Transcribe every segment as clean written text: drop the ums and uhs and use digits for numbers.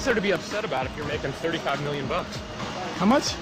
there to be upset about if you're making 35 million bucks? How much?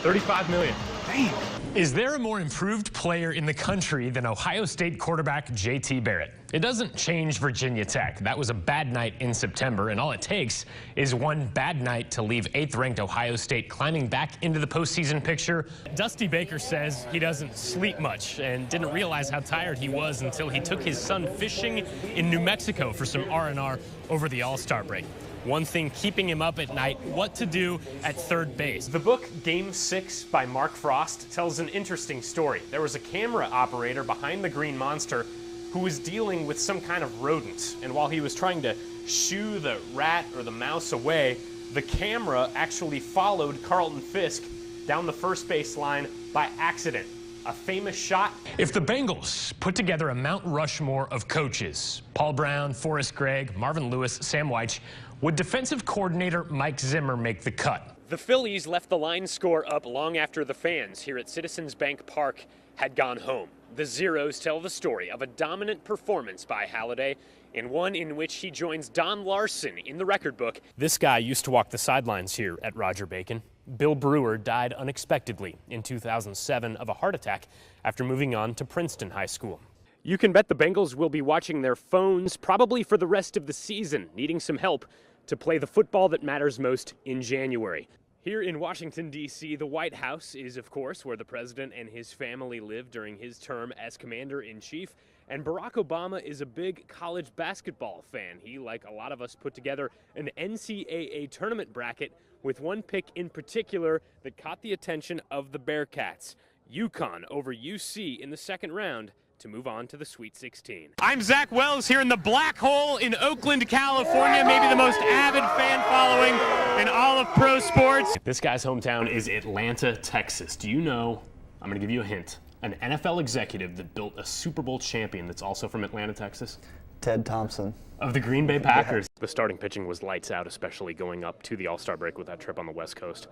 35 million. Damn. Is there a more improved player in the country than Ohio State quarterback J.T. Barrett? It doesn't change Virginia Tech. That was a bad night in September, and all it takes is one bad night to leave 8th-ranked Ohio State climbing back into the postseason picture. Dusty Baker says he doesn't sleep much and didn't realize how tired he was until he took his son fishing in New Mexico for some R&R over the All-Star break. One thing keeping him up at night, what to do at third base. The book Game 6 by Mark Frost tells an interesting story. There was a camera operator behind the Green Monster who was dealing with some kind of rodent. And while he was trying to shoo the rat or the mouse away, the camera actually followed Carlton Fisk down the first base line by accident. A famous shot. If the Bengals put together a Mount Rushmore of coaches, Paul Brown, Forrest Gregg, Marvin Lewis, Sam Wyche, would defensive coordinator Mike Zimmer make the cut? The Phillies left the line score up long after the fans here at Citizens Bank Park had gone home. The Zeros tell the story of a dominant performance by Halladay, and one in which he joins Don Larson in the record book. This guy used to walk the sidelines here at Roger Bacon. Bill Brewer died unexpectedly in 2007 of a heart attack after moving on to Princeton High School. You can bet the Bengals will be watching their phones probably for the rest of the season, needing some help to play the football that matters most in January. Here in Washington, D.C., the White House is, of course, where the president and his family lived during his term as commander-in-chief. And Barack Obama is a big college basketball fan. He, like a lot of us, put together an NCAA tournament bracket with one pick in particular that caught the attention of the Bearcats. UConn over UC in the second round to move on to the Sweet 16. I'm Zach Wells here in the Black Hole in Oakland, California, maybe the most avid fan following in all of pro sports. This guy's hometown is Atlanta, Texas. Do you know, I'm gonna give you a hint, an NFL executive that built a Super Bowl champion that's also from Atlanta, Texas? Ted Thompson. Of the Green Bay Packers. Yeah. The starting pitching was lights out, especially going up to the All-Star break with that trip on the West Coast.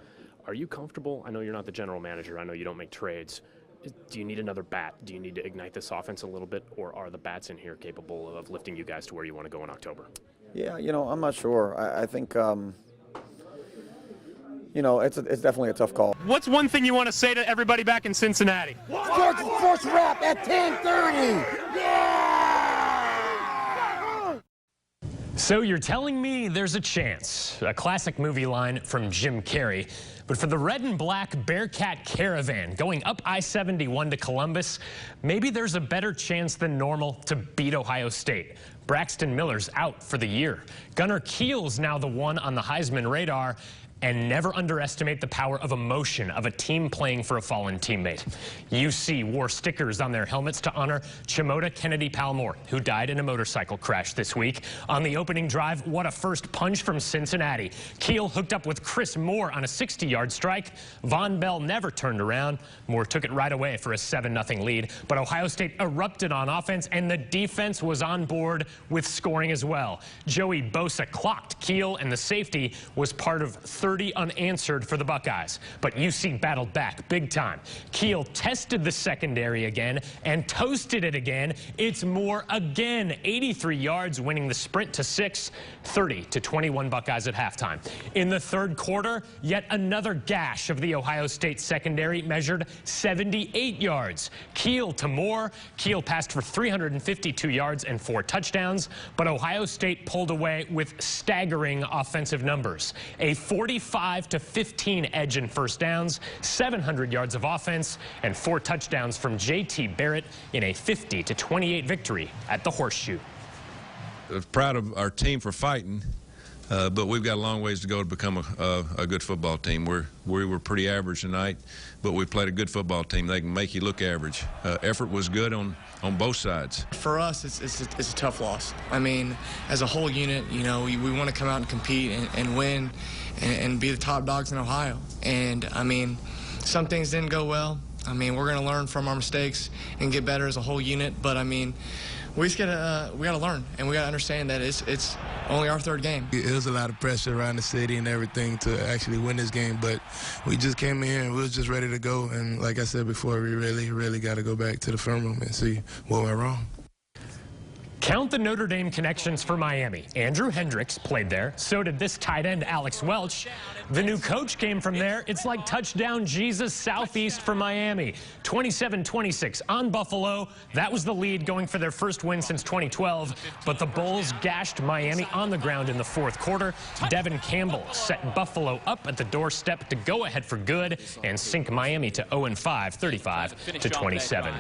Are you comfortable? I know you're not the general manager. I know you don't make trades. Do you need another bat? Do you need to ignite this offense a little bit, or are the bats in here capable of lifting you guys to where you want to go in October? Yeah, I'm not sure. I think, it's definitely a tough call. What's one thing you want to say to everybody back in Cincinnati? Starts the first wrap at 10:30. Yeah! So you're telling me there's a chance, a classic movie line from Jim Carrey, but for the red and black Bearcat Caravan going up I-71 to Columbus, maybe there's a better chance than normal to beat Ohio State. Braxton Miller's out for the year. Gunnar Kiel's now the one on the Heisman radar. And never underestimate the power of emotion of a team playing for a fallen teammate. UC wore stickers on their helmets to honor Chimota Kennedy Palmore, who died in a motorcycle crash this week. On the opening drive, what a first punch from Cincinnati. Kiel hooked up with Chris Moore on a 60-yard strike. Von Bell never turned around. Moore took it right away for a 7-0 lead. But Ohio State erupted on offense, and the defense was on board with scoring as well. Joey Bosa clocked Kiel, and the safety was part of 30 unanswered for the Buckeyes. But UC battled back big time. Kiel tested the secondary again and toasted it again. It's Moore again. 83 yards, winning the sprint to 6, 30-21 Buckeyes at halftime. In the third quarter, yet another gash of the Ohio State secondary measured 78 yards. Kiel to Moore. Kiel passed for 352 yards and 4 touchdowns, but Ohio State pulled away with staggering offensive numbers. A 45-15 edge in first downs, 700 yards of offense, and 4 touchdowns from J.T. Barrett in a 50-28 victory at the Horseshoe. I was proud of our team for fighting, but we've got a long ways to go to become a good football team. We were pretty average tonight, but we played a good football team. They can make you look average. Effort was good on both sides. For us, it's a tough loss. I mean, as a whole unit, we want to come out and compete and win and be the top dogs in Ohio. And, I mean, some things didn't go well. I mean, we're going to learn from our mistakes and get better as a whole unit. But, I mean, we got to learn, and we got to understand that it's only our third game. It was a lot of pressure around the city and everything to actually win this game, but we just came in here and we was just ready to go. And like I said before, we really got to go back to the film room and see what went wrong. Count the Notre Dame connections for Miami. Andrew Hendricks played there. So did this tight end, Alex Welch. The new coach came from there. It's like touchdown Jesus Southeast for Miami. 27-26 on Buffalo. That was the lead going for their first win since 2012. But the Bulls gashed Miami on the ground in the fourth quarter. Devin Campbell set Buffalo up at the doorstep to go ahead for good and sink Miami to 0-5, 35-27.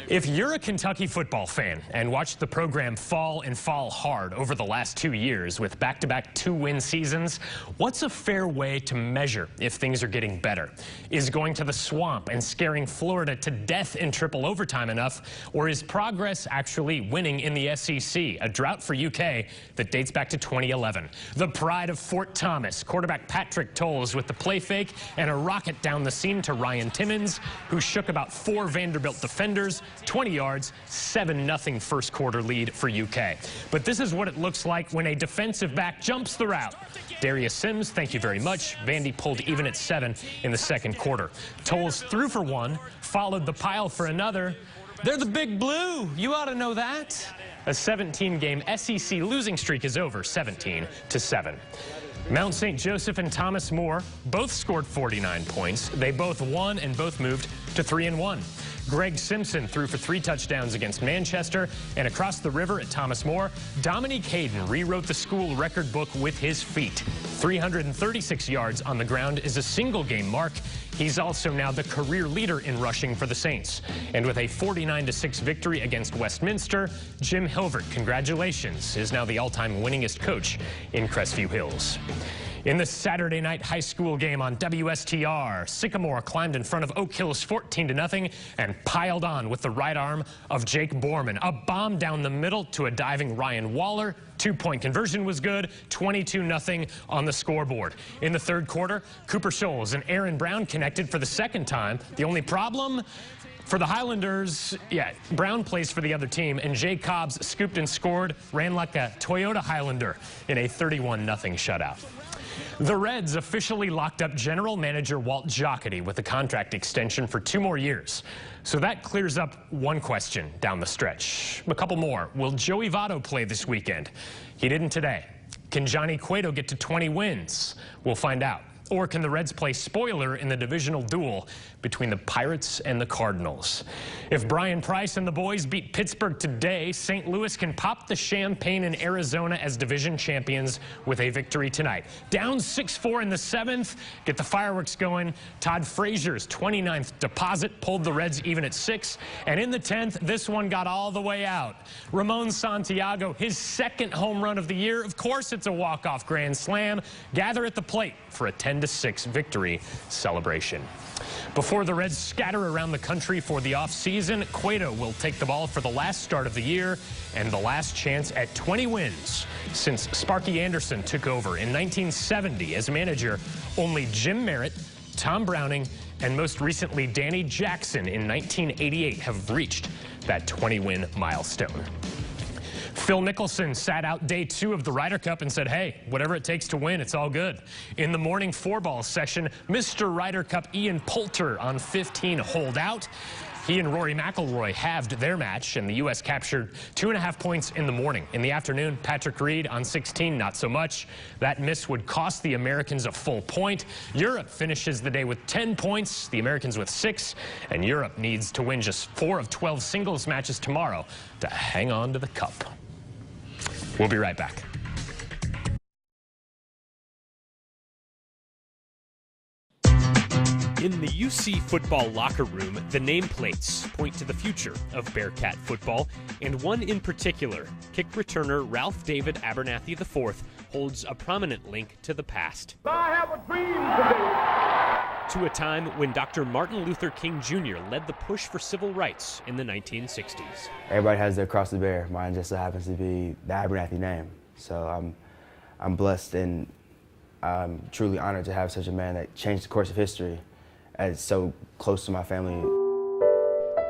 If you're a Kentucky football fan and watched the program fall and fall hard over the last 2 years with back-to-back 2-win seasons, what's a fair way to measure if things are getting better? Is going to the Swamp and scaring Florida to death in triple overtime enough, or is progress actually winning in the SEC, a drought for UK that dates back to 2011? The pride of Fort Thomas, quarterback Patrick Tolles with the play fake and a rocket down the seam to Ryan Timmons, who shook about 4 Vanderbilt defenders, 20 yards, 7-0 first quarter lead for UK. But this is what it looks like when a defensive back jumps the route. Darius Sims, thank you very much. Vandy pulled even at 7 in the second quarter. Tolles threw for 1, followed the pile for another. They're the Big Blue. You ought to know that. A 17-game SEC losing streak is over, 17-7. Mount St. Joseph and Thomas More both scored 49 points. They both won and both moved to 3-1. Greg Simpson threw for 3 touchdowns against Manchester, and across the river at Thomas More, Dominique Hayden rewrote the school record book with his feet. 336 yards on the ground is a single-game mark. He's also now the career leader in rushing for the Saints. And with a 49-6 victory against Westminster, Jim Hilvert, congratulations, is now the all-time winningest coach in Crestview Hills. In the Saturday night high school game on WSTR, Sycamore climbed in front of Oak Hills 14-0 and piled on with the right arm of Jake Borman. A bomb down the middle to a diving Ryan Waller. 2-point conversion was good, 22-0 on the scoreboard. In the third quarter, Cooper Scholes and Aaron Brown connected for the second time. The only problem? For the Highlanders, Brown plays for the other team, and Jay Cobbs scooped and scored, ran like a Toyota Highlander in a 31-0 shutout. The Reds officially locked up general manager Walt Jocketty with a contract extension for 2 more years. So that clears up one question down the stretch. A couple more. Will Joey Votto play this weekend? He didn't today. Can Johnny Cueto get to 20 wins? We'll find out. Or can the Reds play spoiler in the divisional duel between the Pirates and the Cardinals? If Brian Price and the boys beat Pittsburgh today, St. Louis can pop the champagne in Arizona as division champions with a victory tonight. Down 6-4 in the 7th, get the fireworks going. Todd Frazier's 29th deposit pulled the Reds even at 6. And in the 10th, this one got all the way out. Ramon Santiago, his 2nd home run of the year. Of course, it's a walk-off grand slam. Gather at the plate for a 10-6 victory celebration. Before the Reds scatter around the country for the offseason, Cueto will take the ball for the last start of the year and the last chance at 20 wins since Sparky Anderson took over in 1970 as manager. Only Jim Merritt, Tom Browning, and most recently Danny Jackson in 1988 have reached that 20-win milestone. Phil Mickelson sat out day 2 of the Ryder Cup and said, hey, whatever it takes to win, it's all good. In the morning 4-ball session, Mr. Ryder Cup Ian Poulter on 15 holed out. He and Rory McIlroy halved their match, and the U.S. captured 2.5 points in the morning. In the afternoon, Patrick Reed on 16, not so much. That miss would cost the Americans a full point. Europe finishes the day with 10 points, the Americans with 6, and Europe needs to win just 4 of 12 singles matches tomorrow to hang on to the cup. We'll be right back. In the UC football locker room, the nameplates point to the future of Bearcat football, and one in particular, kick returner Ralph David Abernathy IV, holds a prominent link to the past. I have a dream today. To a time when Dr. Martin Luther King Jr. led the push for civil rights in the 1960s. Everybody has their cross to bear. Mine just so happens to be the Abernathy name. So I'm blessed and I'm truly honored to have such a man that changed the course of history as so close to my family.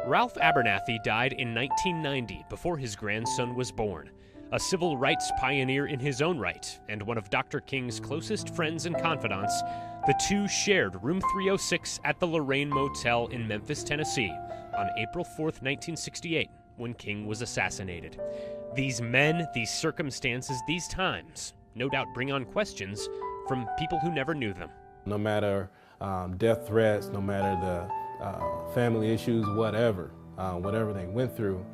Ralph Abernathy died in 1990 before his grandson was born. A civil rights pioneer in his own right and one of Dr. King's closest friends and confidants, the two shared room 306 at the Lorraine Motel in Memphis, Tennessee on April 4th, 1968. when King was assassinated. These men, these circumstances, these times, no doubt bring on questions from people who never knew them. No matter death threats, no matter the family issues, whatever they went through,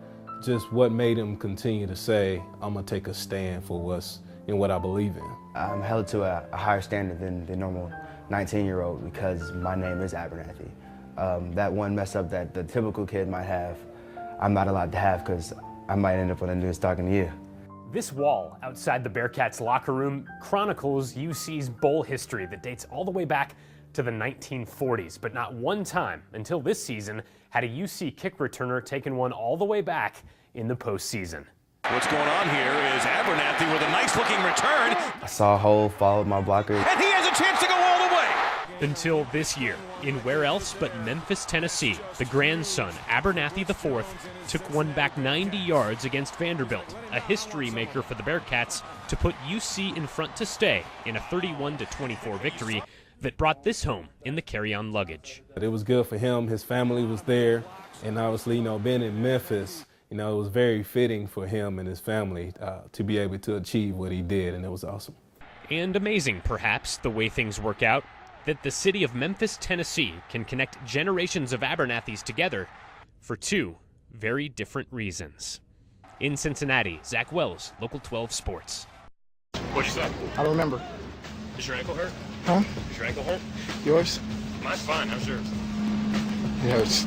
just what made them continue to say, I'm gonna take a stand for what I believe in. I'm held to a higher standard than the normal 19-year-old because my name is Abernathy. That one mess up that the typical kid might have, I'm not allowed to have because I might end up on the news talking to you. This wall outside the Bearcats locker room chronicles UC's bowl history that dates all the way back to the 1940s, but not one time until this season had a UC kick returner taken one all the way back in the postseason. What's going on here is Abernathy with a nice-looking return. I saw a hole, followed my blocker. And he has a chance to go all the way. Until this year, in where else but Memphis, Tennessee, the grandson, Abernathy IV, took one back 90 yards against Vanderbilt, a history maker for the Bearcats, to put UC in front to stay in a 31-24 victory that brought this home in the carry-on luggage. It was good for him. His family was there, and obviously, being in Memphis, it was very fitting for him and his family to be able to achieve what he did, and it was awesome. And amazing, perhaps, the way things work out, that the city of Memphis, Tennessee can connect generations of Abernathys together for two very different reasons. In Cincinnati, Zach Wells, Local 12 Sports. What'd you say? I don't remember. Is your ankle hurt? Huh? Is your ankle hurt? Yours? Mine's fine. How's yours? It hurts.